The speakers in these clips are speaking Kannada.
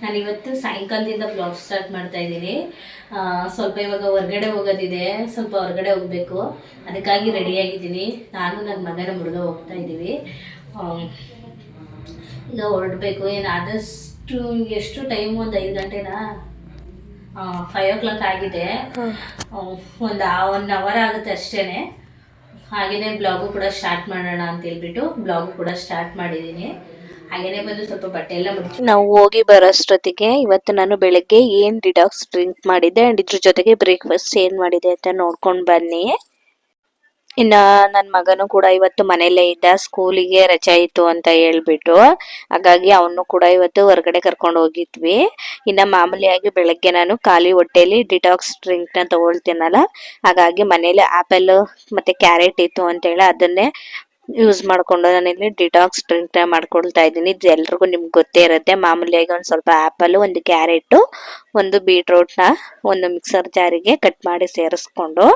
ನಾನಿವತ್ತು ಸಾಯಂಕಾಲದಿಂದ ಬ್ಲಾಗ್ ಸ್ಟಾರ್ಟ್ ಮಾಡ್ತಾ ಇದ್ದೀನಿ. ಸ್ವಲ್ಪ ಇವಾಗ ಹೊರಗಡೆ ಹೋಗೋದಿದೆ, ಸ್ವಲ್ಪ ಹೊರಗಡೆ ಹೋಗಬೇಕು. ಅದಕ್ಕಾಗಿ ರೆಡಿಯಾಗಿದ್ದೀನಿ. ನಾನು ನನ್ನ ಮಗನ ಹುಡುಗ ಹೋಗ್ತಾ ಇದ್ದೀವಿ. ಈಗ ಹೊರಡಬೇಕು. ಏನು ಆದಷ್ಟು ಎಷ್ಟು ಟೈಮ್, ಒಂದು 5 ಗಂಟೆನಾ, 5 o'clock ಆಗಿದೆ. ಒಂದು 1 hour ಆಗುತ್ತೆ ಅಷ್ಟೇ. ಹಾಗೆಯೇ ಬ್ಲಾಗು ಕೂಡ ಸ್ಟಾರ್ಟ್ ಮಾಡೋಣ ಅಂತ ಹೇಳ್ಬಿಟ್ಟು ಬ್ಲಾಗು ಕೂಡ ಸ್ಟಾರ್ಟ್ ಮಾಡಿದ್ದೀನಿ. ಹಾಗೇನೆ ಬಂದು ಸ್ವಲ್ಪ ಬಟ್ಟೆ ಎಲ್ಲ ನಾವು ಹೋಗಿ ಬರೋಷ್ಟೊತ್ತಿಗೆ ಇವತ್ತು ನಾನು ಬೆಳಗ್ಗೆ ಏನು ಡಿಟಾಕ್ಸ್ ಡ್ರಿಂಕ್ ಮಾಡಿದ್ದೆ ಆ್ಯಂಡ್ ಇದ್ರ ಜೊತೆಗೆ ಬ್ರೇಕ್ಫಾಸ್ಟ್ ಏನು ಮಾಡಿದೆ ಅಂತ ನೋಡ್ಕೊಂಡು ಬನ್ನಿ. ಇನ್ನು ನನ್ನ ಮಗನು ಕೂಡ ಇವತ್ತು ಮನೆಯಲ್ಲೇ ಇದ್ದ, ಸ್ಕೂಲಿಗೆ ರಜೆ ಇತ್ತು ಅಂತ ಹೇಳ್ಬಿಟ್ಟು. ಹಾಗಾಗಿ ಅವನು ಕೂಡ ಇವತ್ತು ಹೊರಗಡೆ ಕರ್ಕೊಂಡು ಹೋಗಿದ್ವಿ. ಇನ್ನು ಮಾಮೂಲಿಯಾಗಿ ಬೆಳಗ್ಗೆ ನಾನು ಖಾಲಿ ಹೊಟ್ಟೆಯಲ್ಲಿ ಡಿಟಾಕ್ಸ್ ಡ್ರಿಂಕ್ನ ತಗೊಳ್ತೀನಲ್ಲ, ಹಾಗಾಗಿ ಮನೇಲಿ ಆ್ಯಪಲ್ ಮತ್ತು ಕ್ಯಾರೆಟ್ ಇತ್ತು ಅಂತೇಳಿ ಅದನ್ನೇ ಯೂಸ್ ಮಾಡಿಕೊಂಡು ನಾನಿಲ್ಲಿ ಡಿಟಾಕ್ಸ್ ಡ್ರಿಂಕ್ನ ಮಾಡ್ಕೊಳ್ತಾ ಇದ್ದೀನಿ. ಇದು ಎಲ್ರಿಗೂ ನಿಮ್ಗೆ ಗೊತ್ತೇ ಇರುತ್ತೆ. ಮಾಮೂಲಿಯಾಗಿ ಒಂದು ಸ್ವಲ್ಪ ಆ್ಯಪಲ್, ಒಂದು ಕ್ಯಾರೆಟು, ಒಂದು ಬೀಟ್ರೂಟ್ನ ಒಂದು ಮಿಕ್ಸರ್ ಜಾರಿಗೆ ಕಟ್ ಮಾಡಿ ಸೇರಿಸ್ಕೊಂಡು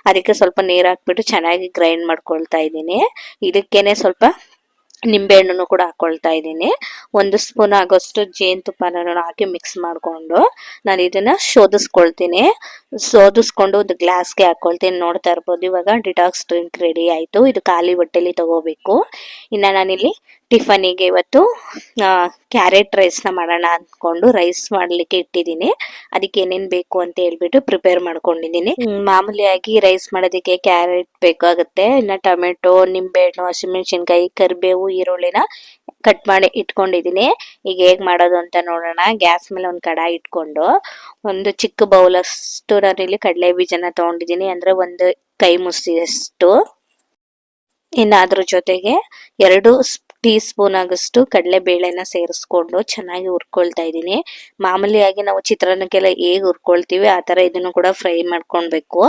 ಅದಕ್ಕೆ ಸ್ವಲ್ಪ ನೀರು ಹಾಕ್ಬಿಟ್ಟು ಚೆನ್ನಾಗಿ ಗ್ರೈಂಡ್ ಮಾಡ್ಕೊಳ್ತಾ ಇದ್ದೀನಿ. ಇದಕ್ಕೇನೆ ಸ್ವಲ್ಪ ನಿಂಬೆಹಣ್ಣು ಕೂಡ ಹಾಕೊಳ್ತಾ ಇದ್ದೀನಿ. 1 ಸ್ಪೂನ್ ಆಗೋಷ್ಟು ಜೇನುತುಪ್ಪನ ಹಾಕಿ ಮಿಕ್ಸ್ ಮಾಡಿಕೊಂಡು ನಾನು ಇದನ್ನ ಶೋಧಿಸ್ಕೊಳ್ತೀನಿ. ಶೋಧಿಸ್ಕೊಂಡು ಒಂದು ಗ್ಲಾಸ್ಗೆ ಹಾಕೊಳ್ತೀನಿ. ನೋಡ್ತಾ ಇರ್ಬೋದು, ಇವಾಗ ಡಿಟಾಕ್ಸ್ ಡ್ರಿಂಕ್ ರೆಡಿ ಆಯಿತು. ಇದು ಖಾಲಿ ಹೊಟ್ಟೆಲಿ ತಗೋಬೇಕು. ಇನ್ನು ನಾನಿಲ್ಲಿ ಟಿಫನಿಗೆ ಇವತ್ತು ಕ್ಯಾರೆಟ್ ರೈಸ್ನ ಮಾಡೋಣ ಅಂದ್ಕೊಂಡು ರೈಸ್ ಮಾಡಲಿಕ್ಕೆ ಇಟ್ಟಿದ್ದೀನಿ. ಅದಕ್ಕೆ ಏನೇನು ಬೇಕು ಅಂತ ಹೇಳ್ಬಿಟ್ಟು ಪ್ರಿಪೇರ್ ಮಾಡ್ಕೊಂಡಿದ್ದೀನಿ. ಮಾಮೂಲಿಯಾಗಿ ರೈಸ್ ಮಾಡೋದಕ್ಕೆ ಕ್ಯಾರೆಟ್ ಬೇಕಾಗುತ್ತೆ. ಇನ್ನು ಟೊಮೆಟೊ, ನಿಂಬೆಹಣ್ಣು, ಹಸಿಮೆಣಸಿನ್ಕಾಯಿ, ಕರಿಬೇವು, ಈರುಳ್ಳಿನ ಕಟ್ ಮಾಡಿ ಇಟ್ಕೊಂಡಿದ್ದೀನಿ. ಈಗ ಹೇಗೆ ಮಾಡೋದು ಅಂತ ನೋಡೋಣ. ಗ್ಯಾಸ್ ಮೇಲೆ ಒಂದು ಕಡಾಯಿ ಇಟ್ಕೊಂಡು ಒಂದು ಚಿಕ್ಕ ಬೌಲಷ್ಟು ನಾನಿಲ್ಲಿ ಕಡಲೆ ಬೀಜನ ತೊಗೊಂಡಿದ್ದೀನಿ, ಅಂದರೆ 1 ಕೈ ಮುಷ್ಟಿಯಷ್ಟು. ಇನ್ನು ಅದ್ರ ಜೊತೆಗೆ 2 ಟೀ ಸ್ಪೂನ್ ಆಗಷ್ಟು ಕಡಲೆ ಬೇಳೆನ ಸೇರಿಸ್ಕೊಂಡು ಚೆನ್ನಾಗಿ ಹುರ್ಕೊಳ್ತಾ ಇದ್ದೀನಿ. ಮಾಮೂಲಿಯಾಗಿ ನಾವು ಚಿತ್ರಾನ್ನಕ್ಕೆಲ್ಲ ಹೇಗೆ ಹುರ್ಕೊಳ್ತೀವಿ ಆ ಥರ ಇದನ್ನು ಕೂಡ ಫ್ರೈ ಮಾಡ್ಕೊಳ್ಬೇಕು.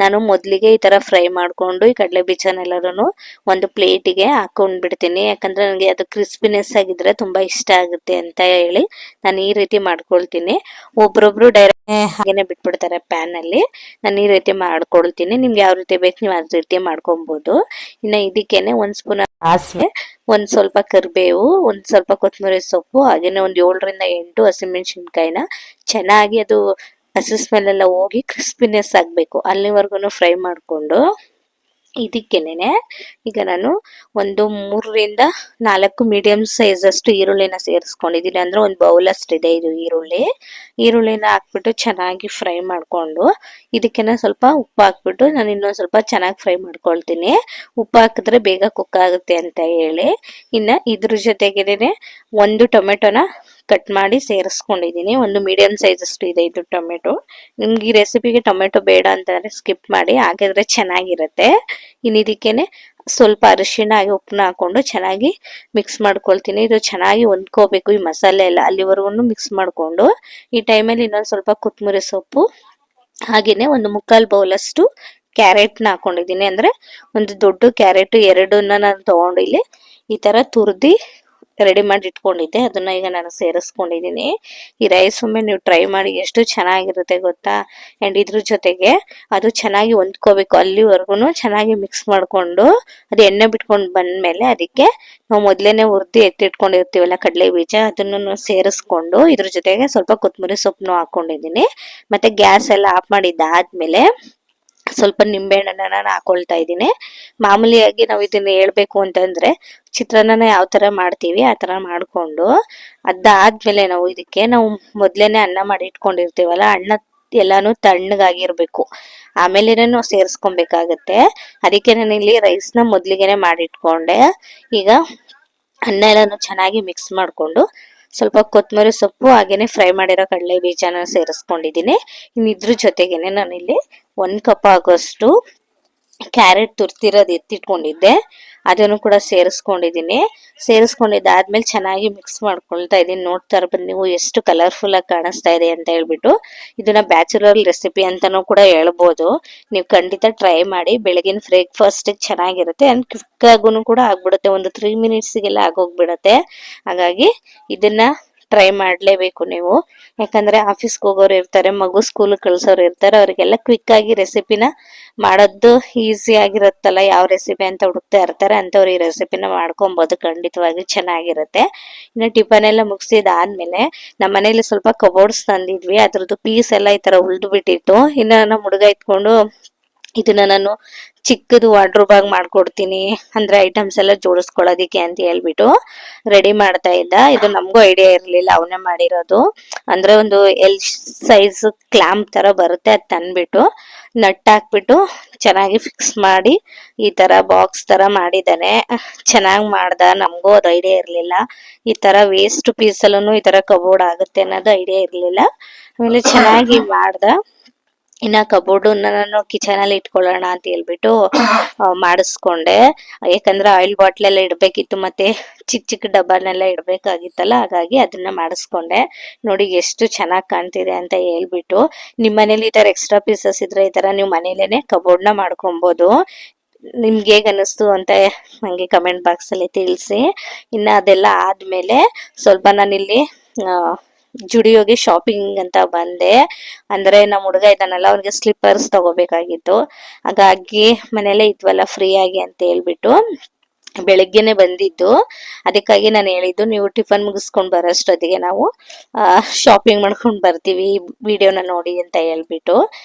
ನಾನು ಮೊದಲಿಗೆ ಈ ಥರ ಫ್ರೈ ಮಾಡಿಕೊಂಡು ಈ ಕಡಲೆ ಬೀಜನೆಲ್ಲರೂ ಒಂದು ಪ್ಲೇಟಿಗೆ ಹಾಕೊಂಡು ಬಿಡ್ತೀನಿ. ಯಾಕಂದರೆ ನನಗೆ ಅದು ಕ್ರಿಸ್ಪಿನೆಸ್ ಆಗಿದ್ರೆ ತುಂಬ ಇಷ್ಟ ಆಗುತ್ತೆ ಅಂತ ಹೇಳಿ ನಾನು ಈ ರೀತಿ ಮಾಡ್ಕೊಳ್ತೀನಿ. ಒಬ್ರೊಬ್ರು ಡೈರೆಕ್ಟ್ ಹಾಗೇನೆ ಬಿಟ್ಬಿಡ್ತಾರೆ ಪ್ಯಾನಲ್ಲಿ. ನಾನು ಈ ರೀತಿ ಮಾಡ್ಕೊಳ್ತೀನಿ. ನಿಮ್ಗೆ ಯಾವ ರೀತಿ ಬೇಕು ನೀವು ಅದೇ ರೀತಿ ಮಾಡ್ಕೊಬೋದು. ಇನ್ನು ಇದಕ್ಕೇನೆ 1 ಸ್ಪೂನ್ ಸಾಸಿವೆ, ಒಂದು ಸ್ವಲ್ಪ ಕರಿಬೇವು, ಒಂದು ಸ್ವಲ್ಪ ಕೊತ್ತಂಬರಿ ಸೊಪ್ಪು, ಹಾಗೇನೆ ಒಂದು 7 ರಿಂದ 8 ಹಸಿಮೆಣಸಿನ್ಕಾಯಿನ ಚೆನ್ನಾಗಿ ಅದು ಹಸಿ ಸ್ಮೆಲ್ ಎಲ್ಲ ಹೋಗಿ ಕ್ರಿಸ್ಪಿನೆಸ್ ಆಗಬೇಕು ಅಲ್ಲಿವರೆಗೂ ಫ್ರೈ ಮಾಡಿಕೊಂಡು ಇದಕ್ಕೇನೆ ಈಗ ನಾನು ಒಂದು 3 ರಿಂದ 4 ಮೀಡಿಯಂ ಸೈಜ್ ಅಷ್ಟು ಈರುಳ್ಳಿನ ಸೇರಿಸ್ಕೊಂಡಿದ್ದೀನಿ. ಅಂದ್ರೆ ಒಂದು ಬೌಲ್ ಅಷ್ಟಿದೆ ಇದು ಈರುಳ್ಳಿನ ಹಾಕ್ಬಿಟ್ಟು ಚೆನ್ನಾಗಿ ಫ್ರೈ ಮಾಡಿಕೊಂಡು ಇದಕ್ಕೆನ ಸ್ವಲ್ಪ ಉಪ್ಪು ಹಾಕ್ಬಿಟ್ಟು ನಾನು ಇನ್ನೊಂದು ಸ್ವಲ್ಪ ಚೆನ್ನಾಗಿ ಫ್ರೈ ಮಾಡ್ಕೊಳ್ತೀನಿ. ಉಪ್ಪು ಹಾಕಿದ್ರೆ ಬೇಗ ಕುಕ್ ಆಗುತ್ತೆ ಅಂತ ಹೇಳಿ. ಇನ್ನು ಇದ್ರ ಜೊತೆಗೇನೆ 1 ಟೊಮೆಟೊನ ಕಟ್ ಮಾಡಿ ಸೇರಿಸ್ಕೊಂಡಿದ್ದೀನಿ. ಒಂದು ಮೀಡಿಯಂ ಸೈಜ್ ಅಷ್ಟು ಇದೆ ಇದು ಟೊಮೆಟೊ. ನಿಮ್ಗೆ ಈ ರೆಸಿಪಿಗೆ ಟೊಮೆಟೊ ಬೇಡ ಅಂತಂದ್ರೆ ಸ್ಕಿಪ್ ಮಾಡಿ, ಹಾಗಾದ್ರೆ ಚೆನ್ನಾಗಿರುತ್ತೆ. ಇನ್ನು ಇದಕ್ಕೇನೆ ಸ್ವಲ್ಪ ಅರಿಶಿಣ ಹಾಗೆ ಉಪ್ಪನ್ನ ಹಾಕೊಂಡು ಚೆನ್ನಾಗಿ ಮಿಕ್ಸ್ ಮಾಡ್ಕೊಳ್ತೀನಿ. ಇದು ಚೆನ್ನಾಗಿ ಹೊಂದ್ಕೋಬೇಕು ಈ ಮಸಾಲೆ ಎಲ್ಲ, ಅಲ್ಲಿವರೆಗೂ ಮಿಕ್ಸ್ ಮಾಡಿಕೊಂಡು ಈ ಟೈಮಲ್ಲಿ ಇನ್ನೊಂದು ಸ್ವಲ್ಪ ಕೊತ್ತಂಬರಿ ಸೊಪ್ಪು ಹಾಗೇನೆ ಒಂದು 1/4 ಬೌಲಷ್ಟು ಕ್ಯಾರೆಟ್ನ ಹಾಕೊಂಡಿದ್ದೀನಿ. ಅಂದರೆ ಒಂದು ದೊಡ್ಡ ಕ್ಯಾರೆಟ್ 2ನ್ನ ನಾನು ತಗೊಂಡು ಇಲ್ಲಿ ಈ ಥರ ತುರ್ದಿ ರೆಡಿ ಮಾಡಿ ಇಟ್ಕೊಂಡಿದ್ದೆ, ಅದನ್ನ ಈಗ ನಾನು ಸೇರಿಸ್ಕೊಂಡಿದ್ದೀನಿ. ಈ ರೈಸ್ ಒಮ್ಮೆ ನೀವು ಟ್ರೈ ಮಾಡಿ, ಎಷ್ಟು ಚೆನ್ನಾಗಿರುತ್ತೆ ಗೊತ್ತಾ. ಆ್ಯಂಡ್ ಇದ್ರ ಜೊತೆಗೆ ಅದು ಚೆನ್ನಾಗಿ ಹೊಂದ್ಕೋಬೇಕು, ಅಲ್ಲಿವರೆಗೂ ಚೆನ್ನಾಗಿ ಮಿಕ್ಸ್ ಮಾಡಿಕೊಂಡು ಅದು ಎಣ್ಣೆ ಬಿಟ್ಕೊಂಡು ಬಂದಮೇಲೆ ಅದಕ್ಕೆ ನಾವು ಮೊದಲೇನೆ ಹುರಿದು ಎತ್ತಿಟ್ಕೊಂಡಿರ್ತೀವಲ್ಲ ಕಡಲೆ ಬೀಜ, ಅದನ್ನು ಸೇರಿಸ್ಕೊಂಡು ಇದ್ರ ಜೊತೆಗೆ ಸ್ವಲ್ಪ ಕೊತ್ತಂಬರಿ ಸೊಪ್ಪನ್ನು ಹಾಕೊಂಡಿದ್ದೀನಿ. ಮತ್ತೆ ಗ್ಯಾಸ್ ಎಲ್ಲ ಆಫ್ ಮಾಡಿದ್ದಾದ್ಮೇಲೆ ಸ್ವಲ್ಪ ನಿಂಬೆಹಣ್ಣನ್ನ ನಾನು ಹಾಕೊಳ್ತಾ ಇದ್ದೀನಿ. ಮಾಮೂಲಿಯಾಗಿ ನಾವು ಇದನ್ನ ಹೇಳ್ಬೇಕು ಅಂತಂದ್ರೆ ಚಿತ್ರಾನ್ನ ಯಾವ ತರ ಮಾಡ್ತೀವಿ ಆ ತರ ಮಾಡ್ಕೊಂಡು ಅದಾದ್ಮೇಲೆ ನಾವು ಮೊದ್ಲೇನೆ ಅನ್ನ ಮಾಡಿ ಇಟ್ಕೊಂಡಿರ್ತೀವಲ್ಲ, ಅನ್ನ ಎಲ್ಲಾನು ತಣ್ಣಗಾಗಿರ್ಬೇಕು, ಆಮೇಲೆ ನಾವು ಸೇರಿಸ್ಕೊಬೇಕಾಗತ್ತೆ. ಅದಕ್ಕೆ ನಾನು ಇಲ್ಲಿ ರೈಸ್ನ ಮೊದ್ಲಿಗೆನೆ ಮಾಡಿಟ್ಕೊಂಡೆ. ಈಗ ಅನ್ನ ಎಲ್ಲಾನು ಚೆನ್ನಾಗಿ ಮಿಕ್ಸ್ ಮಾಡ್ಕೊಂಡು ಸ್ವಲ್ಪ ಕೊತ್ತಂಬರಿ ಸೊಪ್ಪು ಹಾಗೇನೆ ಫ್ರೈ ಮಾಡಿರೋ ಕಡಲೆ ಬೀಜನ ಸೇರಿಸ್ಕೊಂಡಿದ್ದೀನಿ. ಇನ್ನು ಇದ್ರ ಜೊತೆಗೇನೆ ನಾನಿಲ್ಲಿ 1 ಕಪ್ ಆಗೋಷ್ಟು ಕ್ಯಾರೆಟ್ ತುರ್ತಿರೋದು ಎತ್ತಿಟ್ಕೊಂಡಿದ್ದೆ, ಅದನ್ನು ಕೂಡ ಸೇರಿಸ್ಕೊಂಡಿದ್ದಾದ್ಮೇಲೆ ಚೆನ್ನಾಗಿ ಮಿಕ್ಸ್ ಮಾಡ್ಕೊಳ್ತಾ ಇದ್ದೀನಿ. ನೋಡ್ತಾ ಇರ್ಬೋದು ನೀವು ಎಷ್ಟು ಕಲರ್ಫುಲ್ ಆಗಿ ಕಾಣಿಸ್ತಾ ಇದೆ ಅಂತ ಹೇಳ್ಬಿಟ್ಟು. ಇದನ್ನ ಬ್ಯಾಚುಲರ್ ರೆಸಿಪಿ ಅಂತಾನೂ ಕೂಡ ಹೇಳ್ಬೋದು. ನೀವು ಖಂಡಿತ ಟ್ರೈ ಮಾಡಿ, ಬೆಳಗಿನ ಬ್ರೇಕ್ಫಾಸ್ಟ್ ಚೆನ್ನಾಗಿರುತ್ತೆ ಅಂಡ್ ಕ್ವಿಕ್ ಆಗೂ ಕೂಡ ಆಗ್ಬಿಡುತ್ತೆ. ಒಂದು 3 ಮಿನಿಟ್ಸ್ಗೆಲ್ಲ ಆಗೋಗ್ಬಿಡುತ್ತೆ. ಹಾಗಾಗಿ ಇದನ್ನ ಟ್ರೈ ಮಾಡಲೇಬೇಕು ನೀವು. ಯಾಕಂದರೆ ಆಫೀಸ್ಗೆ ಹೋಗೋರು ಇರ್ತಾರೆ, ಮಗು ಸ್ಕೂಲಿಗೆ ಕಳ್ಸೋರು ಇರ್ತಾರೆ, ಅವರಿಗೆಲ್ಲ ಕ್ವಿಕ್ಕಾಗಿ ರೆಸಿಪಿನ ಮಾಡೋದು ಈಸಿ ಆಗಿರುತ್ತಲ್ಲ, ಯಾವ ರೆಸಿಪಿ ಅಂತ ಹುಡುಕ್ತಾ ಇರ್ತಾರೆ, ಅಂಥವ್ರು ಈ ರೆಸಿಪಿನ ಮಾಡ್ಕೊಬೋದು. ಖಂಡಿತವಾಗಿ ಚೆನ್ನಾಗಿರುತ್ತೆ. ಇನ್ನು ಟಿಫನ್ ಎಲ್ಲ ಮುಗಿಸಿದಾದ್ಮೇಲೆ ನಮ್ಮ ಮನೇಲಿ ಸ್ವಲ್ಪ ಕಬೋರ್ಡ್ಸ್ ತಂದಿದ್ವಿ, ಅದ್ರದ್ದು ಪೀಸ್ ಎಲ್ಲ ಈ ಥರ ಉಳ್ದು ಬಿಟ್ಟಿತ್ತು. ಇನ್ನು ನಮ್ಮ ಹುಡುಗ ಇಟ್ಕೊಂಡು ಇದನ್ನ ನಾನು ಚಿಕ್ಕದು ವಾರ್ಡ್ರೋಬ್ ಆಗಿ ಮಾಡ್ಕೊಡ್ತೀನಿ, ಅಂದ್ರೆ ಐಟಮ್ಸ್ ಎಲ್ಲ ಜೋಡಿಸ್ಕೊಳ್ಳೋದಿಕ್ಕೆ ಅಂತ ಹೇಳ್ಬಿಟ್ಟು ರೆಡಿ ಮಾಡ್ತಾ ಇದ್ದ. ಇದು ನಮಗೂ ಐಡಿಯಾ ಇರಲಿಲ್ಲ, ಅವನೇ ಮಾಡಿರೋದು. ಅಂದ್ರೆ ಒಂದು ಎಲ್ ಸೈಜ್ ಕ್ಲಾಂಪ್ ತರ ಬರುತ್ತೆ, ಅದು ತಂದ್ಬಿಟ್ಟು ನಟ್ ಹಾಕ್ಬಿಟ್ಟು ಚೆನ್ನಾಗಿ ಫಿಕ್ಸ್ ಮಾಡಿ ಈ ತರ ಬಾಕ್ಸ್ ತರ ಮಾಡಿದಾನೆ. ಚೆನ್ನಾಗಿ ಮಾಡ್ದ. ನಮಗೂ ಅದು ಐಡಿಯಾ ಇರಲಿಲ್ಲ, ಈ ತರ ವೇಸ್ಟ್ ಪೀಸಲ್ಲೂ ಈ ತರ ಕಬೋರ್ಡ್ ಆಗುತ್ತೆ ಅನ್ನೋದು ಐಡಿಯಾ ಇರಲಿಲ್ಲ. ಆಮೇಲೆ ಚೆನ್ನಾಗಿ ಮಾಡ್ದ. ಇನ್ನ ಕಬೋರ್ಡ್ ನಾನು ಕಿಚನ್ ಅಲ್ಲಿ ಇಟ್ಕೊಳ್ಳೋಣ ಅಂತ ಹೇಳ್ಬಿಟ್ಟು ಮಾಡಿಸ್ಕೊಂಡೆ. ಯಾಕಂದ್ರೆ ಆಯಿಲ್ ಬಾಟ್ಲ್ ಎಲ್ಲ ಇಡ್ಬೇಕಿತ್ತು, ಮತ್ತೆ ಚಿಕ್ಕ ಚಿಕ್ಕ ಡಬ್ಬನೆಲ್ಲ ಇಡ್ಬೇಕಾಗಿತ್ತಲ್ಲ, ಹಾಗಾಗಿ ಅದನ್ನ ಮಾಡಿಸ್ಕೊಂಡೆ. ನೋಡಿ ಎಷ್ಟು ಚೆನ್ನಾಗಿ ಕಾಣ್ತಿದೆ ಅಂತ ಹೇಳ್ಬಿಟ್ಟು. ನಿಮ್ ಮನೇಲಿ ಈ ತರ ಎಕ್ಸ್ಟ್ರಾ ಪೀಸಸ್ ಇದ್ರೆ ಈ ತರ ನೀವು ಮನೇಲೇನೆ ಕಬೋರ್ಡ್ ನ ಮಾಡ್ಕೊಬಹುದು. ನಿಮ್ಗೆ ಹೇಗ್ ಅನಿಸ್ತು ಅಂತ ನಂಗೆ ಕಮೆಂಟ್ ಬಾಕ್ಸ್ ಅಲ್ಲಿ ತಿಳಿಸಿ. ಇನ್ನ ಅದೆಲ್ಲ ಆದ್ಮೇಲೆ ಸ್ವಲ್ಪ ನಾನಿಲ್ಲಿ ಜುಡಿಯೋಗೆ ಶಾಪಿಂಗ್ ಅಂತ ಬಂದೆ. ಅಂದ್ರೆ ನಮ್ಮ ಹುಡುಗ ಇದ್ದಾನಲ್ಲ, ಅವ್ನಿಗೆ ಸ್ಲಿಪ್ಪರ್ಸ್ ತಗೋಬೇಕಾಗಿತ್ತು. ಹಾಗಾಗಿ ಮನೇಲೆ ಇದ್ವಲ್ಲ ಫ್ರೀ ಆಗಿ ಅಂತ ಹೇಳ್ಬಿಟ್ಟು ಬೆಳಗ್ಗೆನೆ ಬಂದಿದ್ದು. ಅದಕ್ಕಾಗಿ ನಾನು ಹೇಳಿದ್ದು, ನೀವು ಟಿಫನ್ ಮುಗಿಸ್ಕೊಂಡು ಬರೋಷ್ಟೊತ್ತಿಗೆ ನಾವು ಶಾಪಿಂಗ್ ಮಾಡ್ಕೊಂಡು ಬರ್ತೀವಿ, ವಿಡಿಯೋನ ನೋಡಿ ಅಂತ ಹೇಳ್ಬಿಟ್ಟು.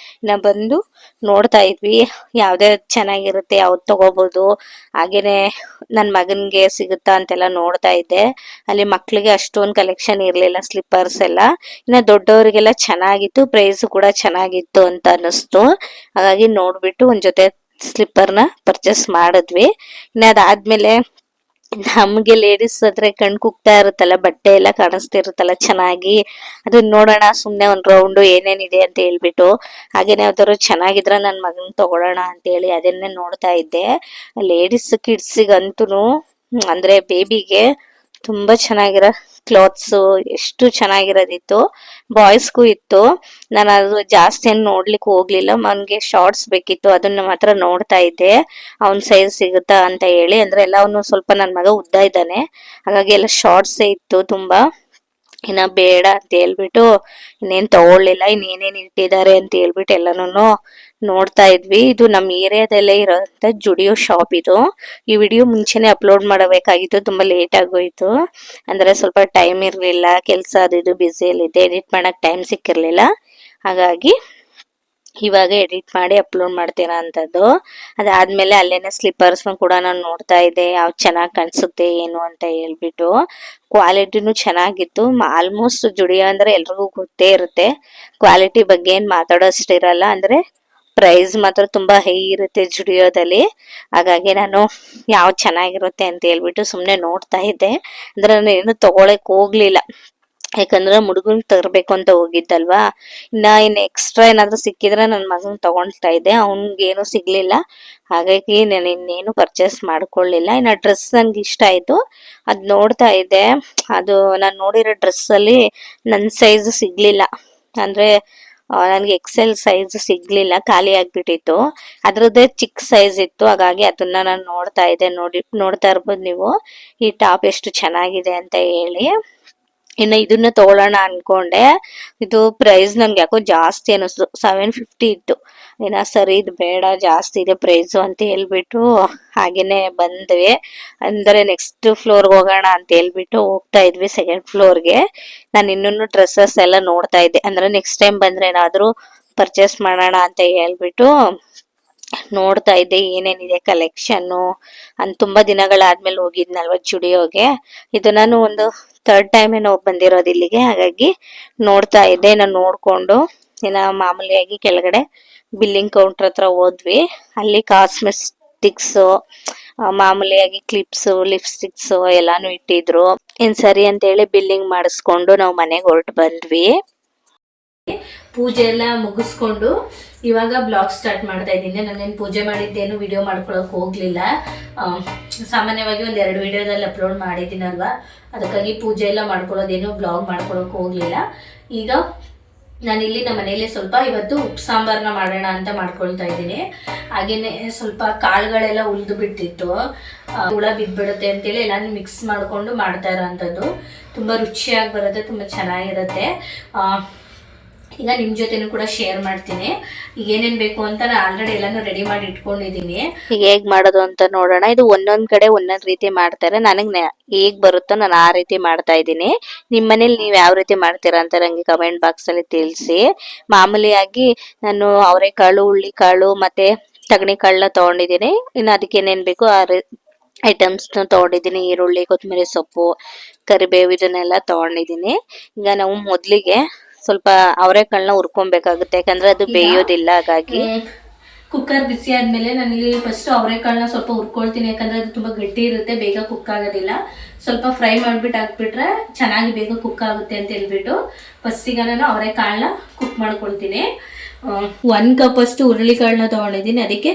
ನಾ ಬಂದು ನೋಡ್ತಾ ಇದ್ವಿ ಯಾವ್ದೇ ಚೆನ್ನಾಗಿರುತ್ತೆ, ಯಾವ್ದು ತಗೋಬಹುದು, ಹಾಗೇನೆ ನನ್ನ ಮಗನ್ಗೆ ಸಿಗುತ್ತಾ ಅಂತೆಲ್ಲ ನೋಡ್ತಾ ಇದ್ದೆ. ಅಲ್ಲಿ ಮಕ್ಳಿಗೆ ಅಷ್ಟೊಂದು ಕಲೆಕ್ಷನ್ ಇರ್ಲಿಲ್ಲ ಸ್ಲಿಪ್ಪರ್ಸ್ ಎಲ್ಲ. ಇನ್ನ ದೊಡ್ಡವರಿಗೆಲ್ಲ ಚೆನ್ನಾಗಿತ್ತು, ಪ್ರೈಸ್ ಕೂಡ ಚೆನ್ನಾಗಿತ್ತು ಅಂತ ಅನ್ನಿಸ್ತು. ಹಾಗಾಗಿ ನೋಡ್ಬಿಟ್ಟು ಒಂದ್ ಜೊತೆ ಸ್ಲಿಪ್ಪರ್ನ ಪರ್ಚೇಸ್ ಮಾಡಿದ್ವಿ. ಇನ್ನ ಅದಾದ್ಮೇಲೆ ನಮ್ಗೆ ಲೇಡೀಸ್ ಆದ್ರೆ ಕಣ್ ಕುಗ್ತಾ ಇರುತ್ತಲ್ಲ, ಬಟ್ಟೆ ಎಲ್ಲ ಕಾಣಿಸ್ತಿರುತ್ತಲ್ಲ ಚೆನ್ನಾಗಿ, ಅದನ್ನ ನೋಡೋಣ ಸುಮ್ನೆ ಒಂದ್ ರೌಂಡ್ ಏನೇನಿದೆ ಅಂತ ಹೇಳ್ಬಿಟ್ಟು. ಹಾಗೇನೆ ಯಾವ್ದಾದ್ರು ಚೆನ್ನಾಗಿದ್ರ ನನ್ ಮಗನ್ ತಗೊಳ್ಳೋಣ ಅಂತ ಹೇಳಿ ಅದನ್ನೇ ನೋಡ್ತಾ ಇದ್ದೆ. ಲೇಡೀಸ್ ಕಿಡ್ಸಿಗಂತೂ ಅಂದ್ರೆ ಬೇಬಿಗೆ ತುಂಬಾ ಚೆನ್ನಾಗಿರೋ ಕ್ಲಾತ್ಸ್ ಎಷ್ಟು ಚೆನ್ನಾಗಿರೋದಿತ್ತು. ಬಾಯ್ಸ್ಗೂ ಇತ್ತು. ನಾನು ಅದು ಜಾಸ್ತಿ ಏನು ನೋಡ್ಲಿಕ್ಕೆ ಹೋಗ್ಲಿಲ್ಲ, ಅವನ್ಗೆ ಶಾರ್ಟ್ಸ್ ಬೇಕಿತ್ತು, ಅದನ್ನ ಮಾತ್ರ ನೋಡ್ತಾ ಇದ್ದೆ ಅವ್ನ್ ಸೈಜ್ ಸಿಗುತ್ತಾ ಅಂತ ಹೇಳಿ. ಅಂದ್ರೆ ಎಲ್ಲ ಅವನು ಸ್ವಲ್ಪ ನನ್ ಮಗ ಉದ್ದ ಇದ್ದಾನೆ, ಹಾಗಾಗಿ ಎಲ್ಲ ಶಾರ್ಟ್ಸೇ ಇತ್ತು ತುಂಬಾ. ಇನ್ನ ಬೇಡ ಅಂತ ಹೇಳ್ಬಿಟ್ಟು ಇನ್ನೇನ್ ತಗೊಳ್ಳಿಲ್ಲ. ಇನ್ನೇನೇನ್ ಇಟ್ಟಿದ್ದಾರೆ ಅಂತ ಹೇಳ್ಬಿಟ್ಟು ಎಲ್ಲಾನು ನೋಡ್ತಾ ಇದ್ವಿ. ಇದು ನಮ್ಮ ಏರಿಯಾದಲ್ಲೇ ಇರೋಂತ ಜುಡಿಯೋ ಶಾಪ್ ಇದು. ಈ ವಿಡಿಯೋ ಮುಂಚೆನೆ ಅಪ್ಲೋಡ್ ಮಾಡಬೇಕಾಗಿತ್ತು, ತುಂಬಾ ಲೇಟ್ ಆಗೋಯ್ತು. ಅಂದ್ರೆ ಸ್ವಲ್ಪ ಟೈಮ್ ಇರ್ಲಿಲ್ಲ, ಕೆಲ್ಸ ಅದು ಇದು ಬ್ಯುಸಿಯಲ್ಲಿದ್ದೆ, ಎಡಿಟ್ ಮಾಡಕ್ ಟೈಮ್ ಸಿಕ್ಕಿರ್ಲಿಲ್ಲ. ಹಾಗಾಗಿ ಇವಾಗ ಎಡಿಟ್ ಮಾಡಿ ಅಪ್ಲೋಡ್ ಮಾಡ್ತೀರಾ ಅಂತದ್ದು. ಅದಾದ್ಮೇಲೆ ಅಲ್ಲೇನೆ ಸ್ಲಿಪ್ಪರ್ಸ್ ಕೂಡ ನಾನು ನೋಡ್ತಾ ಇದ್ದೆ, ಯಾವ್ದು ಚೆನ್ನಾಗಿ ಕಾಣಿಸುತ್ತೆ ಏನು ಅಂತ ಹೇಳ್ಬಿಟ್ಟು. ಕ್ವಾಲಿಟಿನೂ ಚೆನ್ನಾಗಿತ್ತು. ಆಲ್ಮೋಸ್ಟ್ ಜುಡಿಯೋ ಅಂದ್ರೆ ಎಲ್ರಿಗೂ ಗೊತ್ತೇ ಇರುತ್ತೆ, ಕ್ವಾಲಿಟಿ ಬಗ್ಗೆ ಏನ್ ಮಾತಾಡೋಷ್ಟಿರಲ್ಲ. ಅಂದ್ರೆ ಪ್ರೈಸ್ ಮಾತ್ರ ತುಂಬಾ ಹೈ ಇರುತ್ತೆ ಜುಡಿಯೋದಲ್ಲಿ. ಹಾಗಾಗಿ ನಾನು ಯಾವ್ದು ಚೆನ್ನಾಗಿರುತ್ತೆ ಅಂತ ಹೇಳ್ಬಿಟ್ಟು ಸುಮ್ನೆ ನೋಡ್ತಾ ಇದ್ದೆ. ಅಂದ್ರೆ ನಾನು ಏನು ತಗೊಳಕ್ ಹೋಗ್ಲಿಲ್ಲ, ಯಾಕಂದ್ರೆ ಹುಡುಗನ್ ತರಬೇಕು ಅಂತ ಹೋಗಿದ್ದಲ್ವಾ. ಇನ್ನು ಎಕ್ಸ್ಟ್ರಾ ಏನಾದ್ರು ಸಿಕ್ಕಿದ್ರೆ ನನ್ನ ಮಗನ್ ತಗೊಳ್ತಾ ಇದ್ದೆ, ಅವನ್ಗೇನು ಸಿಗ್ಲಿಲ್ಲ. ಹಾಗಾಗಿ ನಾನು ಇನ್ನೇನು ಪರ್ಚೇಸ್ ಮಾಡ್ಕೊಳ್ಳಿಲ್ಲ. ಇನ್ನು ಡ್ರೆಸ್ ನನ್ಗೆ ಇಷ್ಟ ಆಯ್ತು, ಅದ್ ನೋಡ್ತಾ ಇದ್ದೆ. ಅದು ನಾನು ನೋಡಿರೋ ಡ್ರೆಸ್ ಅಲ್ಲಿ ನನ್ನ ಸೈಜ್ ಸಿಗ್ಲಿಲ್ಲ, ಅಂದ್ರೆ ನನ್ಗೆ ಎಕ್ಸೆಲ್ ಸೈಜ್ ಸಿಗ್ಲಿಲ್ಲ, ಖಾಲಿ ಆಗ್ಬಿಟ್ಟಿತ್ತು. ಅದ್ರದ್ದೇ ಚಿಕ್ಕ ಸೈಜ್ ಇತ್ತು, ಹಾಗಾಗಿ ಅದನ್ನ ನಾನು ನೋಡ್ತಾ ಇದ್ದೆ. ನೋಡ್ತಾ ಇರ್ಬೋದು ನೀವು ಈ ಟಾಪ್ ಎಷ್ಟು ಚೆನ್ನಾಗಿದೆ ಅಂತ ಹೇಳಿ. ಇನ್ನು ಇದನ್ನ ತಗೊಳ್ಳೋಣ ಅನ್ಕೊಂಡೆ. ಇದು ಪ್ರೈಸ್ ನನ್ಗೆ ಯಾಕೋ ಜಾಸ್ತಿ ಅನಿಸ್ತು, 750 ಇತ್ತು. ಇನ್ನ ಸರಿ ಇದು ಬೇಡ, ಜಾಸ್ತಿ ಇದೆ ಪ್ರೈಸು ಅಂತ ಹೇಳ್ಬಿಟ್ಟು ಹಾಗೇನೆ ಬಂದ್ವಿ. ಅಂದ್ರೆ ನೆಕ್ಸ್ಟ್ ಫ್ಲೋರ್ಗೆ ಹೋಗೋಣ ಅಂತ ಹೇಳ್ಬಿಟ್ಟು ಹೋಗ್ತಾ ಇದ್ವಿ, ಸೆಕೆಂಡ್ ಫ್ಲೋರ್ಗೆ. ನಾನು ಇನ್ನೂ ಡ್ರೆಸ್ಸಸ್ ಎಲ್ಲ ನೋಡ್ತಾ ಇದ್ದೆ, ಅಂದ್ರೆ ನೆಕ್ಸ್ಟ್ ಟೈಮ್ ಬಂದ್ರೆ ಏನಾದ್ರು ಪರ್ಚೇಸ್ ಮಾಡೋಣ ಅಂತ ಹೇಳ್ಬಿಟ್ಟು ನೋಡ್ತಾ ಇದ್ದೆ ಏನೇನಿದೆ ಕಲೆಕ್ಷನ್ ಅಂತ. ತುಂಬಾ ದಿನಗಳಾದ್ಮೇಲೆ ಹೋಗಿದ್ನಲ್ವ ಜುಡಿಯೋಗೆ, ಇದು ನಾನು ಒಂದು 3rd ಟೈಮ್ ಏನೋ ಬಂದಿರೋದು ಇಲ್ಲಿಗೆ. ಹಾಗಾಗಿ ನೋಡ್ತಾ ಇದ್ದೆ. ನಾನು ನೋಡ್ಕೊಂಡು ಇನ್ನ ಮಾಮೂಲಿಯಾಗಿ ಕೆಳಗಡೆ ಬಿಲ್ಲಿಂಗ್ ಕೌಂಟರ್ ಹತ್ರ ಹೋದ್ವಿ. ಅಲ್ಲಿ ಕಾಸ್ಮೆಟಿಕ್ಸ್, ಮಾಮೂಲಿಯಾಗಿ ಕ್ಲಿಪ್ಸ್, ಲಿಪ್ಸ್ಟಿಕ್ಸ್ ಎಲ್ಲಾನು ಇಟ್ಟಿದ್ರು. ಏನ್ ಸರಿ ಅಂತ ಹೇಳಿ ಬಿಲ್ಲಿಂಗ್ ಮಾಡಿಸ್ಕೊಂಡು ನಾವು ಮನೆಗೆ ಹೊರಟು ಬಂದ್ವಿ. ಪೂಜೆ ಎಲ್ಲ ಮುಗಿಸ್ಕೊಂಡು ಇವಾಗ ಬ್ಲಾಗ್ ಸ್ಟಾರ್ಟ್ ಮಾಡ್ತಾ ಇದ್ದೀನಿ. ನಾನೇನು ಪೂಜೆ ಮಾಡಿದ್ದೇನು ವಿಡಿಯೋ ಮಾಡ್ಕೊಳಕ್ ಹೋಗ್ಲಿಲ್ಲ. ಸಾಮಾನ್ಯವಾಗಿ ಒಂದು 2 ವಿಡಿಯೋದಲ್ಲಿ ಅಪ್ಲೋಡ್ ಮಾಡಿದ್ದೀನಲ್ವಾ, ಅದಕ್ಕಾಗಿ ಪೂಜೆ ಎಲ್ಲ ಮಾಡ್ಕೊಳ್ಳೋದೇನು ಬ್ಲಾಗ್ ಮಾಡ್ಕೊಳಕ್ ಹೋಗ್ಲಿಲ್ಲ. ಈಗ ನಾನಿಲ್ಲಿ ನಮ್ಮ ಮನೇಲಿ ಸ್ವಲ್ಪ ಇವತ್ತು ಉಪ್ಪು ಸಾಂಬಾರನ್ನ ಮಾಡೋಣ ಅಂತ ಮಾಡ್ಕೊಳ್ತಾ ಇದ್ದೀನಿ. ಹಾಗೇನೆ ಸ್ವಲ್ಪ ಕಾಳುಗಳೆಲ್ಲ ಉಳಿದು ಬಿಟ್ಟಿತ್ತು, ಹುಳ ಬಿದ್ದುಬಿಡುತ್ತೆ ಅಂತೇಳಿ ಎಲ್ಲಾನು ಮಿಕ್ಸ್ ಮಾಡಿಕೊಂಡು ಮಾಡ್ತಾ ಇರೋವಂಥದ್ದು. ತುಂಬ ರುಚಿಯಾಗಿ ಬರುತ್ತೆ, ತುಂಬ ಚೆನ್ನಾಗಿರುತ್ತೆ. ಈಗ ನಿಮ್ಮ ಜೊತೆನೂ ಕೂಡ ಶೇರ್ ಮಾಡ್ತೀನಿ. ಈಗ ಏನೇನು ಬೇಕು ಅಂತ ನಾನು ಆಲ್ರೆಡಿ ಎಲ್ಲಾನು ರೆಡಿ ಮಾಡಿ ಇಟ್ಕೊಂಡಿದ್ದೀನಿ. ಈಗ ಹೇಗೆ ಮಾಡೋದು ಅಂತ ನೋಡೋಣ. ಇದು ಒಂದೊಂದು ಕಡೆ ಒಂದೊಂದು ರೀತಿ ಮಾಡ್ತಾರೆ. ನನಗೆ ಹೇಗೆ ಬರುತ್ತೋ ನಾನು ಆ ರೀತಿ ಮಾಡ್ತಾ ಇದ್ದೀನಿ. ನಿಮ್ಮ ಮನೇಲಿ ನೀವು ಯಾವ ರೀತಿ ಮಾಡ್ತೀರಾ ಅಂತ ನನಗೆ ಕಮೆಂಟ್ ಬಾಕ್ಸಲ್ಲಿ ತಿಳಿಸಿ. ಮಾಮೂಲಿಯಾಗಿ ನಾನು ಅವರೆಕಾಳು, ಹುಳ್ಳಿಕಾಳು ಮತ್ತು ಕಾಳನ್ನ ತೊಗೊಂಡಿದ್ದೀನಿ. ಇನ್ನು ಅದಕ್ಕೆ ಏನೇನು ಬೇಕು ಆ ಐಟಮ್ಸ್ನ ತೊಗೊಂಡಿದ್ದೀನಿ. ಈರುಳ್ಳಿ, ಕೊತ್ತಂಬರಿ ಸೊಪ್ಪು, ಕರಿಬೇವು ಇದನ್ನೆಲ್ಲ ತೊಗೊಂಡಿದ್ದೀನಿ. ಈಗ ನಾವು ಮೊದಲಿಗೆ ಸ್ವಲ್ಪ ಅವರೆಕಾಳನ್ನ ಹುರ್ಕೊಬೇಕಾಗುತ್ತೆ, ಯಾಕಂದ್ರೆ ಅದು ಬೇಯೋದಿಲ್ಲ. ಹಾಗಾಗಿ ಕುಕ್ಕರ್ ಬಿಸಿ ಆದ್ಮೇಲೆ ನಾನಿಲ್ಲಿ ಫಸ್ಟ್ ಅವರೆಕಾಳನ್ನ ಸ್ವಲ್ಪ ಹುರ್ಕೊಳ್ತೀನಿ, ಯಾಕಂದ್ರೆ ಅದು ತುಂಬಾ ಗಟ್ಟಿ ಇರುತ್ತೆ, ಬೇಗ ಕುಕ್ ಆಗೋದಿಲ್ಲ. ಸ್ವಲ್ಪ ಫ್ರೈ ಮಾಡ್ಬಿಟ್ಟು ಹಾಕ್ಬಿಟ್ರೆ ಚೆನ್ನಾಗಿ ಬೇಗ ಕುಕ್ ಆಗುತ್ತೆ ಅಂತ ಹೇಳ್ಬಿಟ್ಟು ಫಸ್ಟಿಗೆ ನಾನು ಅವರೆಕಾಳನ್ನ ಕುಕ್ ಮಾಡ್ಕೊಳ್ತೀನಿ. 1 ಕಪ್ ಅಷ್ಟು ಹುರುಳಿಕಾಳನ್ನ ತೊಗೊಂಡಿದ್ದೀನಿ. ಅದಕ್ಕೆ